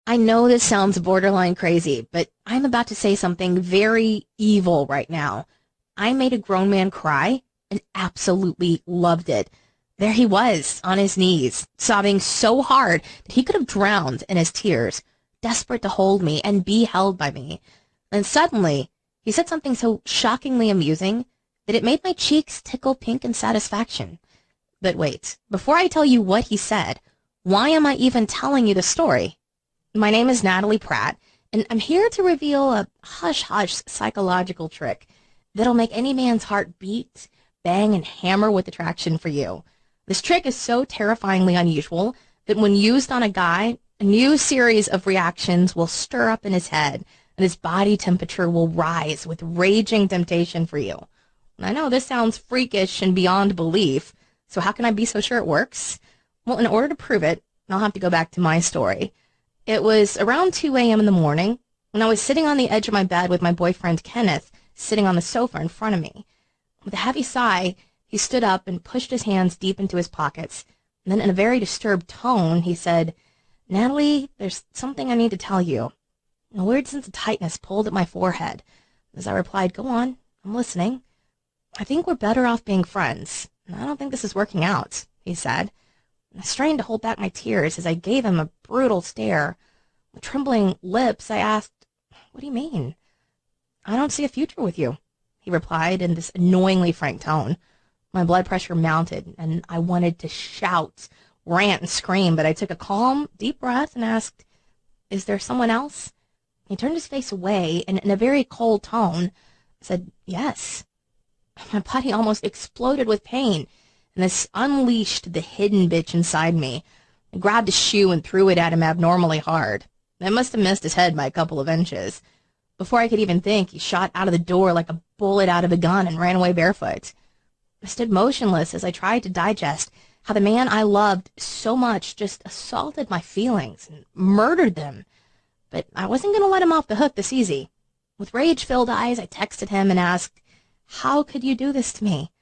I know this sounds borderline crazy, but I'm about to say something very evil right now. I made a grown man cry and absolutely loved it. There he was, on his knees, sobbing so hard that he could have drowned in his tears, desperate to hold me and be held by me. And suddenly, he said something so shockingly amusing that it made my cheeks tickle pink in satisfaction. But wait, before I tell you what he said, why am I even telling you the story? My name is Natalie Pratt, and I'm here to reveal a hush-hush psychological trick that'll make any man's heart beat, bang, and hammer with attraction for you. This trick is so terrifyingly unusual that when used on a guy, a new series of reactions will stir up in his head, and his body temperature will rise with raging temptation for you. And I know this sounds freakish and beyond belief, so how can I be so sure it works? Well, in order to prove it, I'll have to go back to my story. It was around 2 a.m. in the morning, and I was sitting on the edge of my bed with my boyfriend Kenneth sitting on the sofa in front of me. With a heavy sigh, he stood up and pushed his hands deep into his pockets, and then in a very disturbed tone, he said, "Natalie, there's something I need to tell you." A weird sense of tightness pulled at my forehead. As I replied, "Go on, I'm listening." "I think we're better off being friends. I don't think this is working out," he said. I strained to hold back my tears as I gave him a brutal stare. With trembling lips, I asked, "What do you mean?" "I don't see a future with you," he replied in this annoyingly frank tone. My blood pressure mounted, and I wanted to shout, rant, and scream, but I took a calm, deep breath and asked, "Is there someone else?" He turned his face away and in a very cold tone said, "Yes." My body almost exploded with pain, and this unleashed the hidden bitch inside me. I grabbed a shoe and threw it at him abnormally hard. I must have missed his head by a couple of inches. Before I could even think, he shot out of the door like a bullet out of a gun and ran away barefoot. I stood motionless as I tried to digest how the man I loved so much just assaulted my feelings and murdered them. But I wasn't going to let him off the hook this easy. With rage-filled eyes, I texted him and asked, "How could you do this to me?"